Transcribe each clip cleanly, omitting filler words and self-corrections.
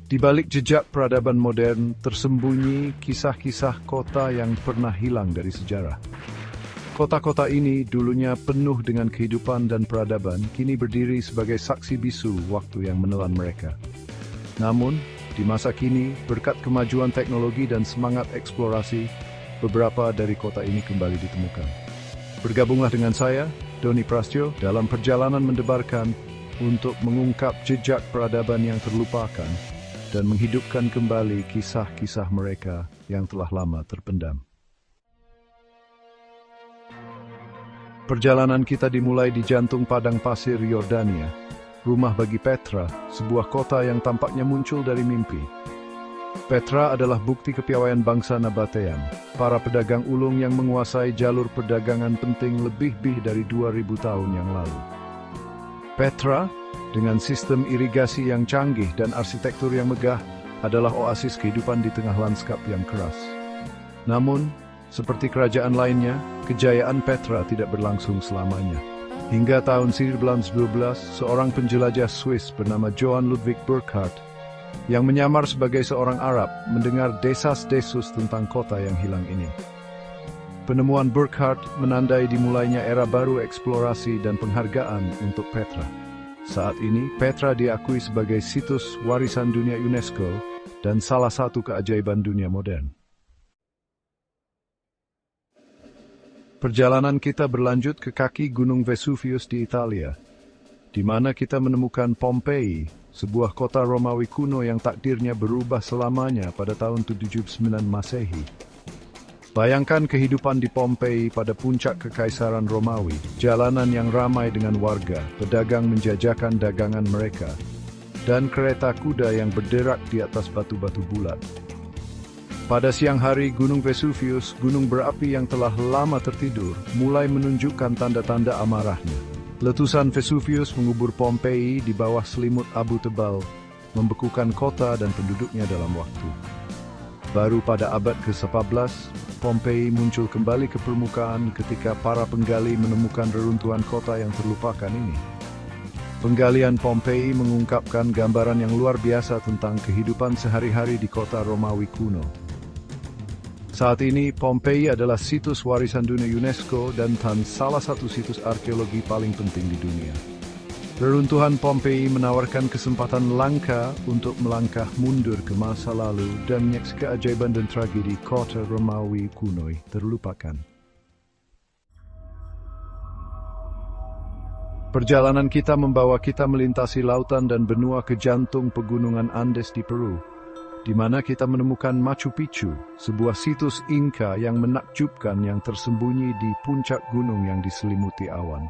Di balik jejak peradaban modern, tersembunyi kisah-kisah kota yang pernah hilang dari sejarah. Kota-kota ini dulunya penuh dengan kehidupan dan peradaban, kini berdiri sebagai saksi bisu waktu yang menelan mereka. Namun, di masa kini, berkat kemajuan teknologi dan semangat eksplorasi, beberapa dari kota ini kembali ditemukan. Bergabunglah dengan saya, Doni Prastyo, dalam perjalanan mendebarkan untuk mengungkap jejak peradaban yang terlupakan dan menghidupkan kembali kisah-kisah mereka yang telah lama terpendam. Perjalanan kita dimulai di jantung padang pasir Yordania, rumah bagi Petra, sebuah kota yang tampaknya muncul dari mimpi. Petra adalah bukti kepiawaian bangsa Nabatean, para pedagang ulung yang menguasai jalur perdagangan penting lebih dari 2000 tahun yang lalu. Petra, dengan sistem irigasi yang canggih dan arsitektur yang megah, adalah oasis kehidupan di tengah lanskap yang keras. Namun, seperti kerajaan lainnya, kejayaan Petra tidak berlangsung selamanya. Hingga tahun 1912, seorang penjelajah Swiss bernama Johann Ludwig Burckhardt, yang menyamar sebagai seorang Arab, mendengar desas-desus tentang kota yang hilang ini. Penemuan Burckhardt menandai dimulainya era baru eksplorasi dan penghargaan untuk Petra. Saat ini, Petra diakui sebagai situs warisan dunia UNESCO dan salah satu keajaiban dunia modern. Perjalanan kita berlanjut ke kaki Gunung Vesuvius di Italia, di mana kita menemukan Pompei, sebuah kota Romawi kuno yang takdirnya berubah selamanya pada tahun 79 Masehi. Bayangkan kehidupan di Pompei pada puncak kekaisaran Romawi, jalanan yang ramai dengan warga, pedagang menjajakan dagangan mereka, dan kereta kuda yang berderak di atas batu-batu bulat. Pada siang hari, Gunung Vesuvius, gunung berapi yang telah lama tertidur, mulai menunjukkan tanda-tanda amarahnya. Letusan Vesuvius mengubur Pompei di bawah selimut abu tebal, membekukan kota dan penduduknya dalam waktu. Baru pada abad ke-11, Pompei muncul kembali ke permukaan ketika para penggali menemukan reruntuhan kota yang terlupakan ini. Penggalian Pompei mengungkapkan gambaran yang luar biasa tentang kehidupan sehari-hari di kota Romawi kuno. Saat ini, Pompei adalah situs warisan dunia UNESCO dan salah satu situs arkeologi paling penting di dunia. Reruntuhan Pompei menawarkan kesempatan langka untuk melangkah mundur ke masa lalu dan menyaksikan keajaiban dan tragedi kota Romawi kuno terlupakan. Perjalanan kita membawa kita melintasi lautan dan benua ke jantung pegunungan Andes di Peru, di mana kita menemukan Machu Picchu, sebuah situs Inca yang menakjubkan yang tersembunyi di puncak gunung yang diselimuti awan.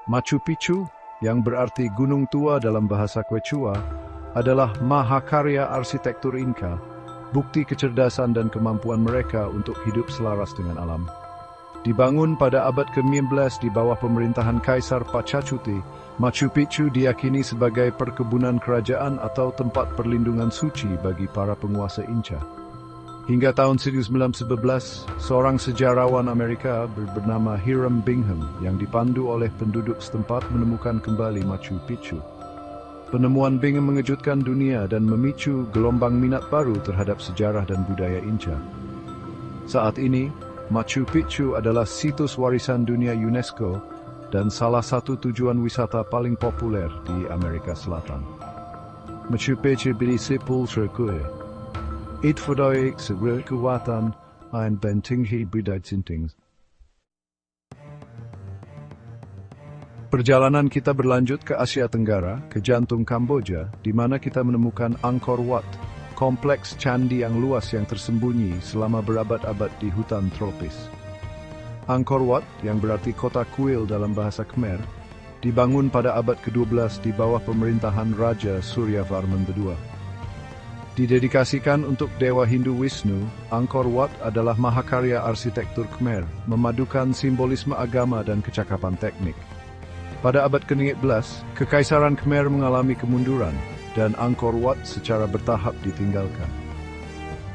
Machu Picchu, yang berarti gunung tua dalam bahasa Quechua, adalah mahakarya arsitektur Inca, bukti kecerdasan dan kemampuan mereka untuk hidup selaras dengan alam. Dibangun pada abad ke-15 di bawah pemerintahan Kaisar Pachacuti, Machu Picchu diyakini sebagai perkebunan kerajaan atau tempat perlindungan suci bagi para penguasa Inca. Hingga tahun 1911, seorang sejarawan Amerika bernama Hiram Bingham yang dipandu oleh penduduk setempat menemukan kembali Machu Picchu. Penemuan Bingham mengejutkan dunia dan memicu gelombang minat baru terhadap sejarah dan budaya Inca. Saat ini, Machu Picchu adalah situs warisan dunia UNESCO dan salah satu tujuan wisata paling populer di Amerika Selatan. Machu Picchu berisi pulsar kue. Itfodoik sebuah kekuatan ein bentinghi bidai-sintings. Perjalanan kita berlanjut ke Asia Tenggara, ke jantung Kamboja, di mana kita menemukan Angkor Wat, kompleks candi yang luas yang tersembunyi selama berabad-abad di hutan tropis. Angkor Wat, yang berarti kota kuil dalam bahasa Khmer, dibangun pada abad ke-12 di bawah pemerintahan Raja Suryavarman II. Didedikasikan untuk Dewa Hindu Wisnu, Angkor Wat adalah mahakarya arsitektur Khmer, memadukan simbolisme agama dan kecakapan teknik. Pada abad ke-11, Kekaisaran Khmer mengalami kemunduran, dan Angkor Wat secara bertahap ditinggalkan.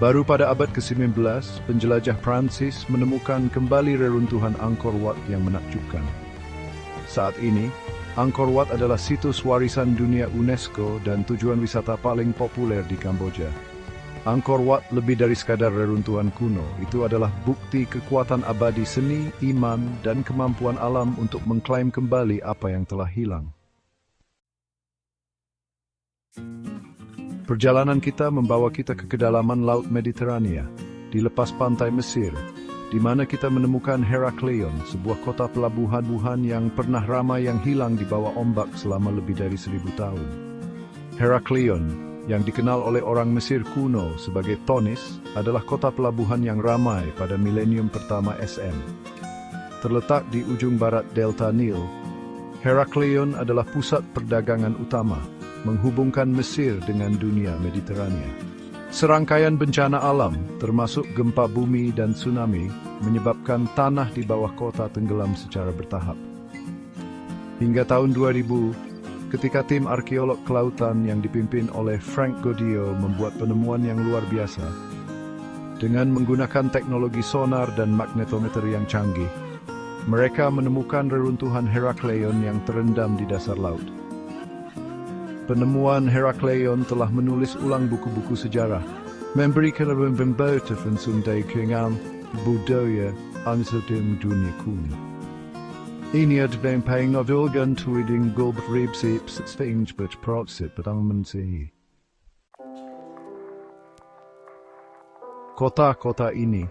Baru pada abad ke-19, penjelajah Prancis menemukan kembali reruntuhan Angkor Wat yang menakjubkan. Saat ini, Angkor Wat adalah situs warisan dunia UNESCO dan tujuan wisata paling populer di Kamboja. Angkor Wat lebih dari sekadar reruntuhan kuno, itu adalah bukti kekuatan abadi seni, iman, dan kemampuan alam untuk mengklaim kembali apa yang telah hilang. Perjalanan kita membawa kita ke kedalaman Laut Mediterania, di lepas pantai Mesir, di mana kita menemukan Herakleion, sebuah kota pelabuhan yang pernah ramai yang hilang di bawah ombak selama lebih dari 1000 tahun. Herakleion, yang dikenal oleh orang Mesir kuno sebagai Thonis, adalah kota pelabuhan yang ramai pada milenium pertama SM. Terletak di ujung barat Delta Nil, Herakleion adalah pusat perdagangan utama, menghubungkan Mesir dengan dunia Mediterania. Serangkaian bencana alam, termasuk gempa bumi dan tsunami, menyebabkan tanah di bawah kota tenggelam secara bertahap. Hingga tahun 2000, ketika tim arkeolog kelautan yang dipimpin oleh Frank Goddio membuat penemuan yang luar biasa, dengan menggunakan teknologi sonar dan magnetometer yang canggih, mereka menemukan reruntuhan Herakleion yang terendam di dasar laut. Penemuan Herakleion telah menulis ulang buku-buku sejarah, memberikan pembentukan sumber keinginan budaya ansudem dunia kuno. Ini adalah yang paling novel dan tuiding gulb ribsip stinge but proxit berangmensi. Kota-kota ini,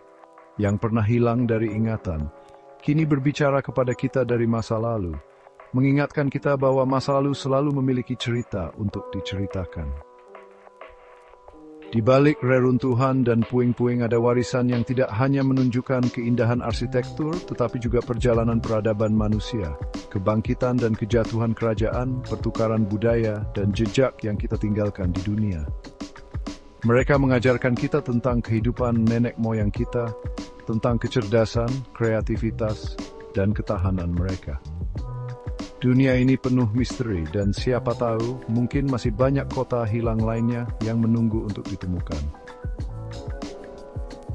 yang pernah hilang dari ingatan, kini berbicara kepada kita dari masa lalu, mengingatkan kita bahwa masa lalu selalu memiliki cerita untuk diceritakan. Di balik reruntuhan dan puing-puing ada warisan yang tidak hanya menunjukkan keindahan arsitektur, tetapi juga perjalanan peradaban manusia, kebangkitan dan kejatuhan kerajaan, pertukaran budaya, dan jejak yang kita tinggalkan di dunia. Mereka mengajarkan kita tentang kehidupan nenek moyang kita, tentang kecerdasan, kreativitas, dan ketahanan mereka. Dunia ini penuh misteri dan siapa tahu mungkin masih banyak kota hilang lainnya yang menunggu untuk ditemukan.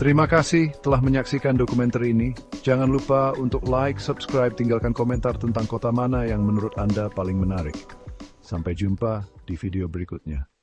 Terima kasih telah menyaksikan dokumenter ini. Jangan lupa untuk like, subscribe, tinggalkan komentar tentang kota mana yang menurut Anda paling menarik. Sampai jumpa di video berikutnya.